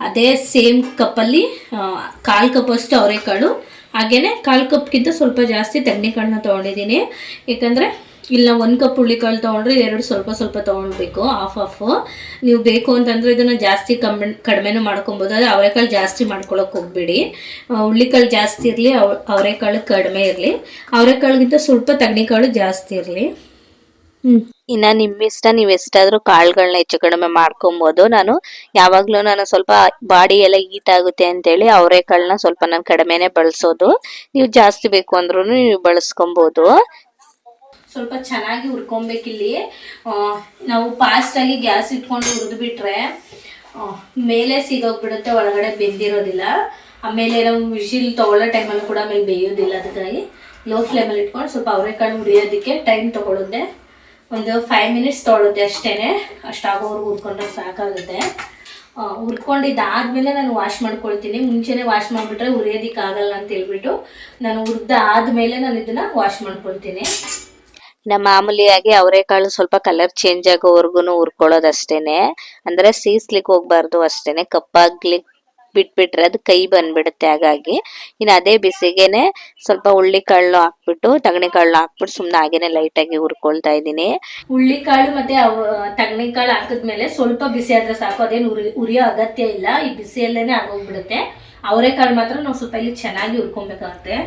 ಅದೇ ಸೇಮ್ ಕಪ್ಪಲ್ಲಿ 1/4 ಕಪ್ ಅಷ್ಟು ಅವರೆಕಾಳು, ಹಾಗೇನೆ 1/4 ಕಪ್ಗಿಂತ ಸ್ವಲ್ಪ ಜಾಸ್ತಿ ತಗಣಿಕಾಳನ್ನ ತೊಗೊಂಡಿದ್ದೀನಿ. ಯಾಕಂದರೆ ಇಲ್ಲ 1 ಕಪ್ ಹುರುಳಿಕಾಳು ತೊಗೊಂಡ್ರೆ 2 ಸ್ವಲ್ಪ ಸ್ವಲ್ಪ ತೊಗೊಳ್ಬೇಕು, ಹಾಫ್. ನೀವು ಬೇಕು ಅಂತಂದರೆ ಇದನ್ನು ಜಾಸ್ತಿ ಕಡಿಮೆನೂ ಮಾಡ್ಕೊಬೋದು. ಆದರೆ ಅವರೆಕಾಳು ಜಾಸ್ತಿ ಮಾಡ್ಕೊಳಕ್ಕೆ ಹೋಗ್ಬೇಡಿ. ಹುರುಳಿಕಾಳು ಜಾಸ್ತಿ ಇರಲಿ, ಅವರೆಕಾಳು ಕಡಿಮೆ ಇರಲಿ. ಅವರೆಕಾಳಿಗಿಂತ ಸ್ವಲ್ಪ ತಗಣಿಕಾಳು ಜಾಸ್ತಿ ಇರಲಿ. ಇನ್ನು ನಿಮ್ಮ ಇಷ್ಟ, ನೀವು ಎಷ್ಟಾದರೂ ಕಾಳುಗಳನ್ನ ಹೆಚ್ಚು ಕಡಿಮೆ ಮಾಡ್ಕೊಬೋದು. ನಾನು ಸ್ವಲ್ಪ ಬಾಡಿ ಎಲ್ಲ ಹೀಟ್ ಆಗುತ್ತೆ ಅಂತೇಳಿ ಅವರೆಕಾಳನ್ನ ಸ್ವಲ್ಪ ನಾನು ಕಡಿಮೆನೇ ಬಳಸೋದು. ನೀವು ಜಾಸ್ತಿ ಬೇಕು ಅಂದ್ರೂ ನೀವು ಬಳಸ್ಕೊಬೋದು. ಸ್ವಲ್ಪ ಚೆನ್ನಾಗಿ ಹುರ್ಕೊಬೇಕಿಲ್ಲಿ. ನಾವು ಫಾಸ್ಟಾಗಿ ಗ್ಯಾಸ್ ಇಟ್ಕೊಂಡು ಹುರಿದ್ಬಿಟ್ರೆ ಮೇಲೆ ಸಿಗೋಗ್ಬಿಡುತ್ತೆ, ಒಳಗಡೆ ಬೆಂದಿರೋದಿಲ್ಲ. ಆಮೇಲೆ ನಾವು ವಿಶಿಲ್ ತೊಗೊಳ್ಳೋ ಟೈಮಲ್ಲೂ ಕೂಡ ಆಮೇಲೆ ಬೇಯೋದಿಲ್ಲ. ಅದಕ್ಕಾಗಿ ಲೋ ಫ್ಲೇಮಲ್ಲಿ ಇಟ್ಕೊಂಡು ಸ್ವಲ್ಪ ಅವರೆಕಾಳು ಹುರಿಯೋದಕ್ಕೆ ಟೈಮ್ ತೊಗೊಳುತ್ತೆ. ಒಂದು 5 ಮಿನಿಟ್ಸ್ ತೊಗೊಳುತ್ತೆ ಅಷ್ಟೇ. ಅಷ್ಟಾಗೋವರೆಗೂ ಹುರ್ಕೊಂಡ್ರೆ ಸಾಕಾಗುತ್ತೆ. ಹುರ್ಕೊಂಡಿದ್ದಾದ್ಮೇಲೆ ನಾನು ವಾಶ್ ಮಾಡ್ಕೊಳ್ತೀನಿ. ಮುಂಚೆನೇ ವಾಶ್ ಮಾಡಿಬಿಟ್ರೆ ಹುರಿಯೋದಕ್ಕೆ ಆಗಲ್ಲ ಅಂತ ಹೇಳ್ಬಿಟ್ಟು ನಾನು ಹುರಿದಾದ್ಮೇಲೆ ನಾನು ಇದನ್ನು ವಾಶ್ ಮಾಡ್ಕೊಳ್ತೀನಿ. ನಮ್ಮ ಮಾಮೂಲಿಯಾಗಿ ಅವರೆಕಾಳು ಸ್ವಲ್ಪ ಕಲರ್ ಚೇಂಜ್ ಆಗೋವರೆಗೂ ಹುರ್ಕೊಳ್ಳೋದಷ್ಟೇನೆ, ಅಂದ್ರೆ ಸೀಸ್ಲಿಕ್ಕೆ ಹೋಗ್ಬಾರ್ದು ಅಷ್ಟೇನೆ. ಕಪ್ಪಾಗ್ಲಿಕ್ಕೆ ಬಿಟ್ಬಿಟ್ರೆ ಅದು ಕೈ ಬಂದ್ಬಿಡುತ್ತೆ. ಹಾಗಾಗಿ ಇನ್ನು ಅದೇ ಬಿಸಿಗೆನೆ ಸ್ವಲ್ಪ ಹುಳ್ಳಿಕಾಳು ಹಾಕ್ಬಿಟ್ಟು ತಗಣಿಕಾಳು ಹಾಕ್ಬಿಟ್ಟು ಸುಮ್ಮನೆ ಹಾಗೇನೆ ಲೈಟಾಗಿ ಹುರ್ಕೊಳ್ತಾ ಇದ್ದೀನಿ. ಹುಳ್ಳಿಕಾಳು ಮತ್ತೆ ತಗಣಿಕಾಳು ಹಾಕಿದ್ಮೇಲೆ ಸ್ವಲ್ಪ ಬಿಸಿ ಆದ್ರೆ ಸಾಕು, ಅದೇನು ಉರಿಯೋ ಅಗತ್ಯ ಇಲ್ಲ. ಈ ಬಿಸಿಯಲ್ಲೇನೆ ಆಗೋಗ್ಬಿಡುತ್ತೆ. ಅವರೆಕಾಳು ಮಾತ್ರ ನಾವು ಸ್ವಲ್ಪ ಇಲ್ಲಿ ಚೆನ್ನಾಗಿ ಹುರ್ಕೊಬೇಕಾಗುತ್ತೆ.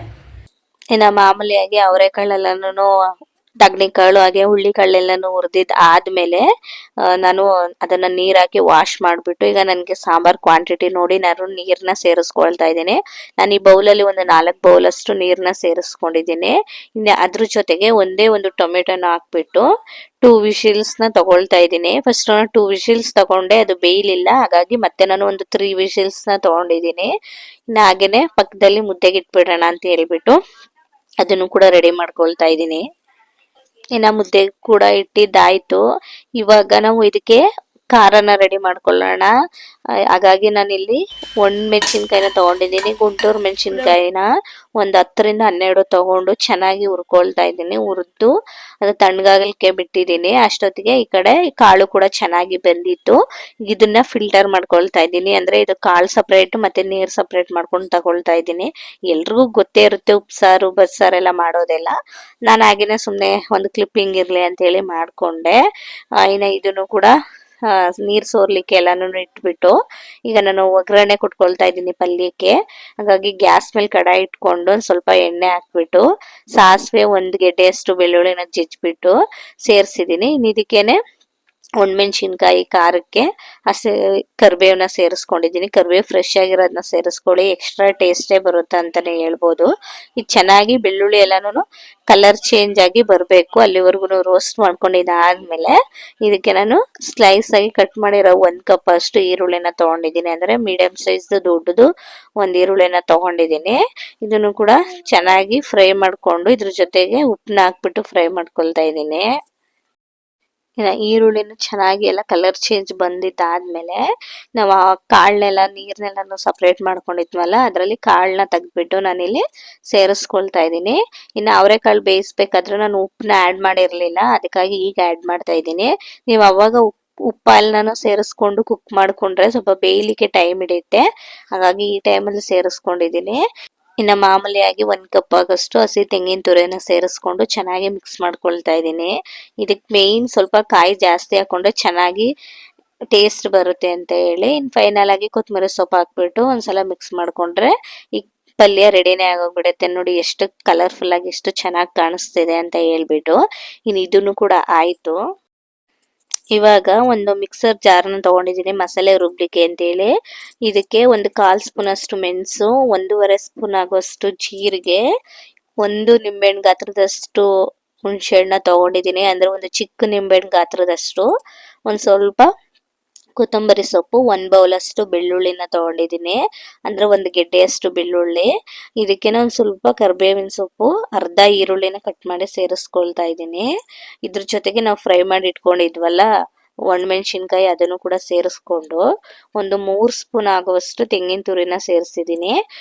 ಇನ್ನು ಮಾಮೂಲಿಯಾಗಿ ಅವರೆಕಾಳೆಲ್ಲನೂ ತಗಣಿಕಾಳು ಹಾಗೆ ಹುಳ್ಳಿಕಾಳೆಲ್ಲನೂ ಹುರಿದಿದ್ದು ಆದಮೇಲೆ ನಾನು ಅದನ್ನು ನೀರು ಹಾಕಿ ವಾಶ್ ಮಾಡಿಬಿಟ್ಟು, ಈಗ ನನಗೆ ಸಾಂಬಾರು ಕ್ವಾಂಟಿಟಿ ನೋಡಿ ನಾನು ನೀರನ್ನ ಸೇರಿಸ್ಕೊಳ್ತಾ ಇದ್ದೀನಿ. ನಾನು ಈ ಬೌಲಲ್ಲಿ ಒಂದು 4 ಬೌಲಷ್ಟು ನೀರನ್ನ ಸೇರಿಸ್ಕೊಂಡಿದ್ದೀನಿ. ಇನ್ನು ಅದ್ರ ಜೊತೆಗೆ ಒಂದೇ ಒಂದು ಟೊಮೆಟೊನ ಹಾಕ್ಬಿಟ್ಟು 2 ವಿಶಿಲ್ಸ್ನ ತಗೊಳ್ತಾ ಇದ್ದೀನಿ. ಫಸ್ಟ್ ನಾನು 2 ವಿಶಿಲ್ಸ್ ತಗೊಂಡೆ, ಅದು ಬೇಯಲಿಲ್ಲ. ಹಾಗಾಗಿ ಮತ್ತೆ ನಾನು ಒಂದು 3 ವಿಶಿಲ್ಸ್ನ ತಗೊಂಡಿದ್ದೀನಿ. ಇನ್ನು ಹಾಗೇನೆ ಪಕ್ಕದಲ್ಲಿ ಮುದ್ದೆಗೆ ಇಟ್ಬಿಡೋಣ ಅಂತ ಹೇಳ್ಬಿಟ್ಟು ಅದನ್ನು ಕೂಡ ರೆಡಿ ಮಾಡ್ಕೊಳ್ತಾ ಇದ್ದೀನಿ. ಇನ್ನು ಮುದ್ದೆ ಕೂಡ ಇಟ್ಟಿದ್ದಾಯ್ತು. ಇವಾಗ ನಾವು ಇದಕ್ಕೆ ಖಾರನ ರೆಡಿ ಮಾಡ್ಕೊಳ್ಳೋಣ. ಹಾಗಾಗಿ ನಾನಿಲ್ಲಿ ಮೆಣಸಿನ್ಕಾಯಿನ ತೊಗೊಂಡಿದ್ದೀನಿ. ಗುಂಟೂರು ಮೆಣಸಿನ್ಕಾಯಿನ ಒಂದು 10ರಿಂದ 12 ತೊಗೊಂಡು ಚೆನ್ನಾಗಿ ಹುರ್ಕೊಳ್ತಾ ಇದ್ದೀನಿ. ಹುರಿದು ಅದು ತಣ್ಣಗಾಗಲಿಕ್ಕೆ ಬಿಟ್ಟಿದ್ದೀನಿ. ಅಷ್ಟೊತ್ತಿಗೆ ಈ ಕಡೆ ಕಾಳು ಕೂಡ ಚೆನ್ನಾಗಿ ಬೆಂದಿತ್ತು. ಇದನ್ನ ಫಿಲ್ಟರ್ ಮಾಡ್ಕೊಳ್ತಾ ಇದ್ದೀನಿ. ಅಂದ್ರೆ ಇದು ಕಾಳು ಸಪ್ರೇಟ್ ಮತ್ತೆ ನೀರು ಸಪ್ರೇಟ್ ಮಾಡ್ಕೊಂಡು ತಗೊಳ್ತಾ ಇದ್ದೀನಿ. ಎಲ್ರಿಗೂ ಗೊತ್ತೇ ಇರುತ್ತೆ ಉಪ್ಸಾರು ಬಸ್ಸಾರು ಎಲ್ಲ ಮಾಡೋದೆಲ್ಲ. ನಾನು ಹಾಗೇನೆ ಸುಮ್ಮನೆ ಒಂದು ಕ್ಲಿಪ್ಪಿಂಗ್ ಇರಲಿ ಅಂತೇಳಿ ಮಾಡಿಕೊಂಡೆ. ಇನ್ನು ಇದನ್ನು ಕೂಡ ನೀರು ಸೋರ್ಲಿಕ್ಕೆ ಎಲ್ಲಾನು ಇಟ್ಬಿಟ್ಟು ಈಗ ನಾನು ಒಗ್ಗರಣೆ ಕೊಟ್ಕೊಳ್ತಾ ಇದ್ದೀನಿ ಪಲ್ಯಕ್ಕೆ. ಹಾಗಾಗಿ ಗ್ಯಾಸ್ ಮೇಲೆ ಕಡಾಯಿ ಇಟ್ಕೊಂಡು ಒಂದು ಸ್ವಲ್ಪ ಎಣ್ಣೆ ಹಾಕ್ಬಿಟ್ಟು ಸಾಸಿವೆ 1 ಗೆಡ್ಡೆಯಷ್ಟು ಬೆಳ್ಳುಳ್ಳಿನ ಜಜ್ಜಿಬಿಟ್ಟು ಸೇರಿಸಿದ್ದೀನಿ. ಇನ್ನು ಇದಕ್ಕೇನೆ ಒಣಮೆಣಸಿನ್ಕಾಯಿ ಖಾರಕ್ಕೆ ಕರಿಬೇವನ್ನ ಸೇರಿಸ್ಕೊಂಡಿದ್ದೀನಿ. ಕರಿಬೇವು ಫ್ರೆಶ್ ಆಗಿರೋದನ್ನ ಸೇರಿಸ್ಕೊಳ್ಳಿ, ಎಕ್ಸ್ಟ್ರಾ ಟೇಸ್ಟೇ ಬರುತ್ತೆ ಅಂತಾನೆ ಹೇಳ್ಬೋದು. ಇದು ಚೆನ್ನಾಗಿ ಬೆಳ್ಳುಳ್ಳಿ ಎಲ್ಲಾನು ಕಲರ್ ಚೇಂಜ್ ಆಗಿ ಬರಬೇಕು, ಅಲ್ಲಿವರೆಗೂ ರೋಸ್ಟ್ ಮಾಡ್ಕೊಂಡಿದ್ದಾದ್ಮೇಲೆ ಇದಕ್ಕೆ ನಾನು ಸ್ಲೈಸ್ ಆಗಿ ಕಟ್ ಮಾಡಿರೋ 1 ಕಪ್ ಅಷ್ಟು ಈರುಳ್ಳಿನ ತಗೊಂಡಿದ್ದೀನಿ. ಅಂದ್ರೆ ಮೀಡಿಯಂ ಸೈಜ್ ದೊಡ್ಡದು ಒಂದು ಈರುಳ್ಳಿನ ತಗೊಂಡಿದ್ದೀನಿ. ಇದನ್ನು ಕೂಡ ಚೆನ್ನಾಗಿ ಫ್ರೈ ಮಾಡ್ಕೊಂಡು ಇದ್ರ ಜೊತೆಗೆ ಉಪ್ಪನ್ನ ಹಾಕ್ಬಿಟ್ಟು ಫ್ರೈ ಮಾಡ್ಕೊಳ್ತಾ ಇದ್ದೀನಿ. ಈರುಳ್ಳಿನ ಚೆನ್ನಾಗಿ ಎಲ್ಲ ಕಲರ್ ಚೇಂಜ್ ಬಂದಿದ್ದಾದ್ಮೇಲೆ ನಾವು ಆ ಕಾಳನ್ನೆಲ್ಲ ನೀರ್ನೆಲ್ಲ ಸಪ್ರೇಟ್ ಮಾಡ್ಕೊಂಡಿದ್ವಲ್ಲ, ಅದರಲ್ಲಿ ಕಾಳನ್ನ ತೆಗೆದ್ಬಿಟ್ಟು ನಾನಿಲ್ಲಿ ಸೇರಿಸ್ಕೊಳ್ತಾ ಇದ್ದೀನಿ. ಇನ್ನು ಅವರೆಕಾಳು ಬೇಯಿಸ್ಬೇಕಾದ್ರೆ ನಾನು ಉಪ್ಪನ್ನ ಆ್ಯಡ್ ಮಾಡಿರಲಿಲ್ಲ, ಅದಕ್ಕಾಗಿ ಈಗ ಆ್ಯಡ್ ಮಾಡ್ತಾ ಇದ್ದೀನಿ. ನೀವು ಅವಾಗ ಉಪ್ಪೆಲ್ಲನೂ ಸೇರಿಸ್ಕೊಂಡು ಕುಕ್ ಮಾಡ್ಕೊಂಡ್ರೆ ಸ್ವಲ್ಪ ಬೇಯಲಿಕ್ಕೆ ಟೈಮ್ ಹಿಡಿಯುತ್ತೆ. ಹಾಗಾಗಿ ಈ ಟೈಮಲ್ಲಿ ಸೇರಿಸ್ಕೊಂಡಿದ್ದೀನಿ. ಇನ್ನು ಮಾಮೂಲಿಯಾಗಿ 1 ಕಪ್ ಆಗೋಷ್ಟು ಹಸಿ ತೆಂಗಿನ ತುರಿನ ಸೇರಿಸ್ಕೊಂಡು ಚೆನ್ನಾಗಿ ಮಿಕ್ಸ್ ಮಾಡ್ಕೊಳ್ತಾ ಇದ್ದೀನಿ. ಇದಕ್ಕೆ ಮೇಯ್ನ್ ಸ್ವಲ್ಪ ಕಾಯಿ ಜಾಸ್ತಿ ಹಾಕೊಂಡ್ರೆ ಚೆನ್ನಾಗಿ ಟೇಸ್ಟ್ ಬರುತ್ತೆ ಅಂತ ಹೇಳಿ ಇನ್ನು ಫೈನಲ್ ಆಗಿ ಕೊತ್ತಂಬರಿ ಸೊಪ್ಪು ಹಾಕ್ಬಿಟ್ಟು ಒಂದ್ಸಲ ಮಿಕ್ಸ್ ಮಾಡ್ಕೊಂಡ್ರೆ ಈ ಪಲ್ಯ ರೆಡಿನೇ ಆಗೋಗ್ಬಿಡುತ್ತೆ. ನೋಡಿ ಎಷ್ಟು ಕಲರ್ಫುಲ್ ಆಗಿ ಎಷ್ಟು ಚೆನ್ನಾಗಿ ಕಾಣಿಸ್ತಿದೆ ಅಂತ ಹೇಳ್ಬಿಟ್ಟು ಇನ್ನು ಇದನ್ನು ಕೂಡ ಆಯ್ತು. ಇವಾಗ ಒಂದು ಮಿಕ್ಸರ್ ಜಾರ್ನ ತಗೊಂಡಿದ್ದೀನಿ ಮಸಾಲೆ ರುಬ್ಲಿಕ್ಕೆ ಅಂತೇಳಿ. ಇದಕ್ಕೆ 1/4 ಸ್ಪೂನ್ ಅಷ್ಟು ಮೆಣಸು, 1.5 ಸ್ಪೂನ್ ಆಗುವಷ್ಟು ಜೀರಿಗೆ, 1 ನಿಂಬೆಹಣ್ಣು ಗಾತ್ರದಷ್ಟು ಹುಣಸೆ ಹಣ್ಣನ್ನ ತಗೊಂಡಿದ್ದೀನಿ, ಅಂದ್ರೆ ಒಂದು ಚಿಕ್ಕ ನಿಂಬೆಹಣ್ಣು ಗಾತ್ರದಷ್ಟು. ಒಂದು ಸ್ವಲ್ಪ ಕೊತ್ತಂಬರಿ ಸೊಪ್ಪು, 1 ಬೌಲ್ ಅಷ್ಟು ಬೆಳ್ಳುಳ್ಳಿನ ತಗೊಂಡಿದ್ದೀನಿ, ಅಂದ್ರೆ 1 ಗೆಡ್ಡೆಯಷ್ಟು ಬೆಳ್ಳುಳ್ಳಿ. ಇದಕ್ಕೇನೆ ಒಂದು ಸ್ವಲ್ಪ ಕರಿಬೇವಿನ ಸೊಪ್ಪು, ಅರ್ಧ ಈರುಳ್ಳಿನ ಕಟ್ ಮಾಡಿ ಸೇರಿಸ್ಕೊಳ್ತಾ ಇದ್ದೀನಿ. ಇದ್ರ ಜೊತೆಗೆ ನಾವು ಫ್ರೈ ಮಾಡಿ ಇಟ್ಕೊಂಡಿದ್ವಲ್ಲ ಒಣಮೆಣಸಿನ್ಕಾಯಿ ಅದನ್ನು ಕೂಡ ಸೇರಿಸ್ಕೊಂಡು ಒಂದು 3 ಸ್ಪೂನ್ ಆಗುವಷ್ಟು ತೆಂಗಿನ ತುರಿನ ಸೇರಿಸಿದ್ದೀನಿ,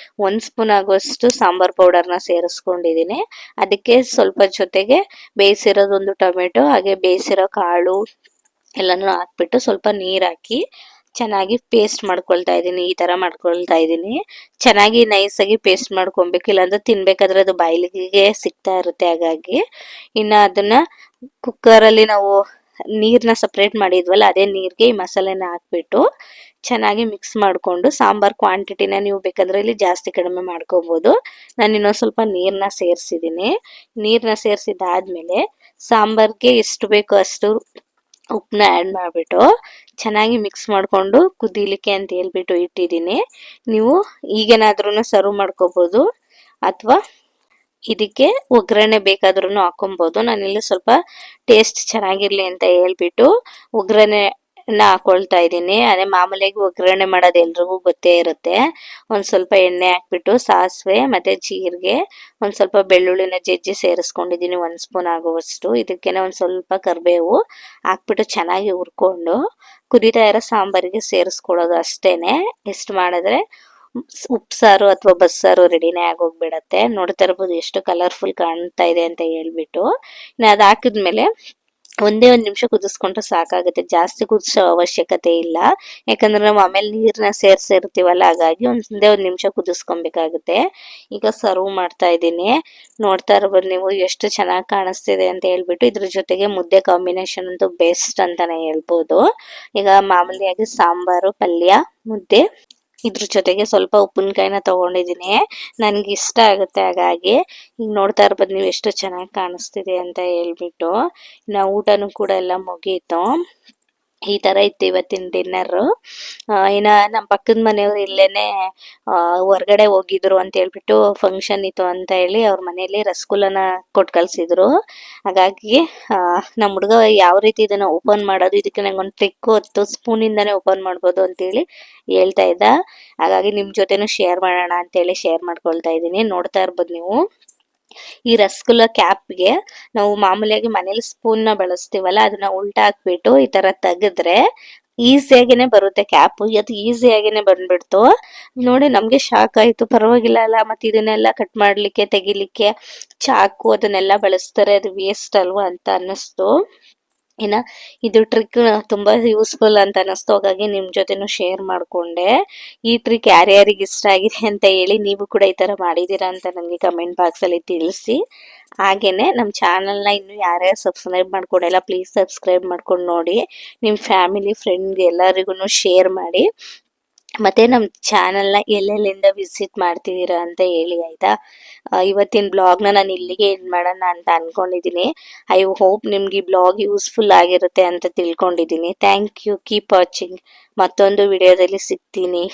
1 ಸ್ಪೂನ್ ಆಗುವಷ್ಟು ಸಾಂಬಾರ್ ಪೌಡರ್ನ ಸೇರಿಸ್ಕೊಂಡಿದ್ದೀನಿ. ಅದಕ್ಕೆ ಸ್ವಲ್ಪ ಜೊತೆಗೆ ಬೇಯಿಸಿರೋದೊಂದು ಟೊಮೆಟೊ ಹಾಗೆ ಬೇಯಿಸಿರೋ ಕಾಳು ಎಲ್ಲನೂ ಹಾಕ್ಬಿಟ್ಟು ಸ್ವಲ್ಪ ನೀರು ಹಾಕಿ ಚೆನ್ನಾಗಿ ಪೇಸ್ಟ್ ಮಾಡ್ಕೊಳ್ತಾ ಇದ್ದೀನಿ. ಈ ತರ ಮಾಡ್ಕೊಳ್ತಾ ಇದ್ದೀನಿ. ಚೆನ್ನಾಗಿ ನೈಸಾಗಿ ಪೇಸ್ಟ್ ಮಾಡ್ಕೊಬೇಕು, ಇಲ್ಲಾಂದ್ರೆ ತಿನ್ಬೇಕಾದ್ರೆ ಅದು ಬಾಯಿಗೆ ಸಿಗ್ತಾ ಇರುತ್ತೆ. ಹಾಗಾಗಿ ಇನ್ನು ಅದನ್ನ ಕುಕ್ಕರಲ್ಲಿ ನಾವು ನೀರನ್ನ ಸಪ್ರೇಟ್ ಮಾಡಿದ್ವಲ್ಲ ಅದೇ ನೀರಿಗೆ ಈ ಮಸಾಲೆನ ಹಾಕ್ಬಿಟ್ಟು ಚೆನ್ನಾಗಿ ಮಿಕ್ಸ್ ಮಾಡಿಕೊಂಡು ಸಾಂಬಾರ್ ಕ್ವಾಂಟಿಟಿನ ನೀವು ಬೇಕಾದ್ರೆ ಇಲ್ಲಿ ಜಾಸ್ತಿ ಕಡಿಮೆ ಮಾಡ್ಕೋಬಹುದು. ನಾನು ಇನ್ನೊಂದು ಸ್ವಲ್ಪ ನೀರನ್ನ ಸೇರಿಸಿದ್ದೀನಿ. ನೀರನ್ನ ಸೇರಿಸಿದಾದ್ಮೇಲೆ ಸಾಂಬಾರ್ಗೆ ಎಷ್ಟು ಬೇಕೋ ಅಷ್ಟು ಉಪ್ಪನ್ನ ಆ್ಯಡ್ ಮಾಡಿಬಿಟ್ಟು ಚೆನ್ನಾಗಿ ಮಿಕ್ಸ್ ಮಾಡಿಕೊಂಡು ಕುದೀಲಿಕ್ಕೆ ಅಂತ ಹೇಳ್ಬಿಟ್ಟು ಇಟ್ಟಿದ್ದೀನಿ. ನೀವು ಈಗೇನಾದ್ರೂ ಸರ್ವ್ ಮಾಡ್ಕೋಬೋದು ಅಥವಾ ಇದಕ್ಕೆ ಒಗ್ಗರಣೆ ಬೇಕಾದ್ರೂ ಹಾಕೊಬೋದು. ನಾನಿಲ್ಲಿ ಸ್ವಲ್ಪ ಟೇಸ್ಟ್ ಚೆನ್ನಾಗಿರ್ಲಿ ಅಂತ ಹೇಳ್ಬಿಟ್ಟು ಒಗ್ಗರಣೆನ ಹಾಕೊಳ್ತಾ ಇದ್ದೀನಿ. ಅದೇ ಮಾಮೂಲಿಯಾಗಿ ಒಗ್ಗರಣೆ ಮಾಡೋದು ಎಲ್ರಿಗೂ ಗೊತ್ತೇ ಇರುತ್ತೆ. ಒಂದು ಸ್ವಲ್ಪ ಎಣ್ಣೆ ಹಾಕ್ಬಿಟ್ಟು ಸಾಸಿವೆ ಮತ್ತೆ ಜೀರಿಗೆ, ಒಂದು ಸ್ವಲ್ಪ ಬೆಳ್ಳುಳ್ಳಿನ ಜಜ್ಜಿ ಸೇರಿಸ್ಕೊಂಡಿದ್ದೀನಿ 1 ಸ್ಪೂನ್ ಆಗುವಷ್ಟು. ಇದಕ್ಕೇನೆ ಒಂದು ಸ್ವಲ್ಪ ಕರಿಬೇವು ಹಾಕ್ಬಿಟ್ಟು ಚೆನ್ನಾಗಿ ಹುರ್ಕೊಂಡು ಕುದೀತಾ ಇರೋ ಸಾಂಬಾರಿಗೆ ಸೇರಿಸ್ಕೊಳ್ಳೋದು ಅಷ್ಟೇನೆ. ಇಷ್ಟು ಮಾಡಿದ್ರೆ ಉಪ್ಸಾರು ಅಥವಾ ಬಸ್ಸಾರು ರೆಡಿನೇ ಆಗೋಗ್ಬಿಡತ್ತೆ. ನೋಡ್ತಾ ಇರ್ಬೋದು ಎಷ್ಟು ಕಲರ್ಫುಲ್ ಕಾಣ್ತಾ ಇದೆ ಅಂತ ಹೇಳ್ಬಿಟ್ಟು. ಇನ್ನು ಅದು ಹಾಕಿದ್ಮೇಲೆ ಒಂದೇ 1 ನಿಮಿಷ ಕುದಿಸ್ಕೊಂಡ್ರೆ ಸಾಕಾಗುತ್ತೆ, ಜಾಸ್ತಿ ಕುದಿಸೋ ಅವಶ್ಯಕತೆ ಇಲ್ಲ. ಯಾಕಂದ್ರೆ ನಾವು ಆಮೇಲೆ ನೀರನ್ನ ಸೇರಿಸಿರ್ತೀವಲ್ಲ, ಹಾಗಾಗಿ ಒಂದೇ 1 ನಿಮಿಷ ಕುದಿಸ್ಕೊಬೇಕಾಗುತ್ತೆ. ಈಗ ಸರ್ವ್ ಮಾಡ್ತಾ ಇದ್ದೀನಿ. ನೋಡ್ತಾ ಇರ್ಬೋದು ನೀವು ಎಷ್ಟು ಚೆನ್ನಾಗಿ ಕಾಣಿಸ್ತಿದೆ ಅಂತ ಹೇಳ್ಬಿಟ್ಟು. ಇದ್ರ ಜೊತೆಗೆ ಮುದ್ದೆ ಕಾಂಬಿನೇಷನ್ ಅಂತೂ ಬೆಸ್ಟ್ ಅಂತಾನೆ ಹೇಳ್ಬೋದು. ಈಗ ಮಾಮೂಲಿಯಾಗಿ ಸಾಂಬಾರು, ಪಲ್ಯ, ಮುದ್ದೆ, ಇದ್ರ ಜೊತೆಗೆ ಸ್ವಲ್ಪ ಉಪ್ಪಿನಕಾಯಿನ ತಗೊಂಡಿದ್ದೀನಿ. ನನ್ಗೆ ಇಷ್ಟ ಆಗುತ್ತೆ ಹಾಗಾಗಿ. ಈಗ ನೋಡ್ತಾ ಇರ್ಬೋದು ನೀವು ಎಷ್ಟು ಚೆನ್ನಾಗಿ ಕಾಣಿಸ್ತಿದೆ ಅಂತ ಹೇಳ್ಬಿಟ್ಟು. ಇನ್ನು ಊಟನೂ ಕೂಡ ಎಲ್ಲ ಮುಗೀತು. ಈ ತರ ಇತ್ತು ಇವತ್ತಿನ ಡಿನ್ನರ್. ಇನ್ನ ನಮ್ಮ ಪಕ್ಕದ ಮನೆಯವರು ಇಲ್ಲೇನೆ ಹೊರ್ಗಡೆ ಹೋಗಿದ್ರು ಅಂತ ಹೇಳ್ಬಿಟ್ಟು ಫಂಕ್ಷನ್ ಇತ್ತು ಅಂತ ಹೇಳಿ ಅವ್ರ ಮನೆಯಲ್ಲಿ ರಸಗುಲ್ಲನ ಕೊಟ್ಟು ಕಳ್ಸಿದ್ರು. ಹಾಗಾಗಿ ನಮ್ಮ ಹುಡುಗ ಯಾವ ರೀತಿ ಇದನ್ನ ಓಪನ್ ಮಾಡೋದು, ಇದಕ್ಕೆ ನಂಗೊಂದು ಟ್ರಿಕ್ ಗೊತ್ತು, ಸ್ಪೂನಿಂದಾನೇ ಓಪನ್ ಮಾಡ್ಬೋದು ಅಂತೇಳಿ ಹೇಳ್ತಾ ಇದ್ದ. ಹಾಗಾಗಿ ನಿಮ್ ಜೊತೆನೂ ಶೇರ್ ಮಾಡೋಣ ಅಂತೇಳಿ ಶೇರ್ ಮಾಡ್ಕೊಳ್ತಾ ಇದ್ದೀನಿ. ನೋಡ್ತಾ ಇರ್ಬೋದು ನೀವು ಈ ರಸಗುಲ್ಲ ಕ್ಯಾಪ್ಗೆ ನಾವು ಮಾಮೂಲಿಯಾಗಿ ಮನೇಲಿ ಸ್ಪೂನ್ನ ಬಳಸ್ತೀವಲ್ಲ, ಅದನ್ನ ಉಲ್ಟಾ ಹಾಕ್ಬಿಟ್ಟು ಈ ತರ ತೆಗೆದ್ರೆ ಈಸಿಯಾಗಿನೇ ಬರುತ್ತೆ ಕ್ಯಾಪ್. ಅದು ಈಸಿಯಾಗಿನೇ ಬಂದ್ಬಿಡ್ತು. ನೋಡಿ ನಮ್ಗೆ ಶಾಕ್ ಆಯ್ತು. ಪರವಾಗಿಲ್ಲ ಅಲ್ಲ, ಮತ್ತೆ ಇದನ್ನೆಲ್ಲ ಕಟ್ ಮಾಡ್ಲಿಕ್ಕೆ ತೆಗಿಲಿಕ್ಕೆ ಚಾಕು ಅದನ್ನೆಲ್ಲ ಬಳಸ್ತಾರೆ, ಅದು ವೇಸ್ಟ್ ಅಲ್ವಾ ಅಂತ ಅನ್ನಿಸ್ತು. ಇನ್ನ ಇದು ಟ್ರಿಕ್ ತುಂಬಾ ಯೂಸ್ಫುಲ್ ಅಂತ ಅನಿಸ್ತು, ಹಾಗಾಗಿ ನಿಮ್ ಜೊತೆನೂ ಶೇರ್ ಮಾಡ್ಕೊಂಡೆ. ಈ ಟ್ರಿಕ್ ಯಾರ್ಯಾರಿಗೆ ಇಷ್ಟ ಆಗಿದೆ ಅಂತ ಹೇಳಿ, ನೀವು ಕೂಡ ಈ ತರ ಮಾಡಿದೀರಾ ಅಂತ ನನಗೆ ಕಮೆಂಟ್ ಬಾಕ್ಸ್ ಅಲ್ಲಿ ತಿಳಿಸಿ. ಹಾಗೇನೆ ನಮ್ಮ ಚಾನಲ್ನ ಇನ್ನು ಯಾರ್ಯಾರು ಸಬ್ಸ್ಕ್ರೈಬ್ ಮಾಡ್ಕೊಂಡಿಲ್ಲ ಪ್ಲೀಸ್ ಸಬ್ಸ್ಕ್ರೈಬ್ ಮಾಡ್ಕೊಂಡು ನೋಡಿ. ನಿಮ್ಮ ಫ್ಯಾಮಿಲಿ ಫ್ರೆಂಡ್ಗೆ ಎಲ್ಲರಿಗೂ ಶೇರ್ ಮಾಡಿ. ಮತ್ತೆ ನಮ್ಮ ಚಾನಲ್ನ ಎಲ್ಲೆಲ್ಲಿಂದ ವಿಸಿಟ್ ಮಾಡ್ತಿದ್ದೀರಾ ಅಂತ ಹೇಳಿ ಆಯ್ತಾ. ಇವತ್ತಿನ ಬ್ಲಾಗ್ನ ನಾನು ಇಲ್ಲಿಗೆ ಎಂಡ್ ಮಾಡೋಣ ಅಂತ ಅನ್ಕೊಂಡಿದ್ದೀನಿ. ಐ ಹೋಪ್ ನಿಮ್ಗೆ ಈ ಬ್ಲಾಗ್ ಯೂಸ್ಫುಲ್ ಆಗಿರುತ್ತೆ ಅಂತ ತಿಳ್ಕೊಂಡಿದ್ದೀನಿ. Thank you, keep watching. ಮತ್ತೊಂದು ವಿಡಿಯೋದಲ್ಲಿ ಸಿಗ್ತೀನಿ.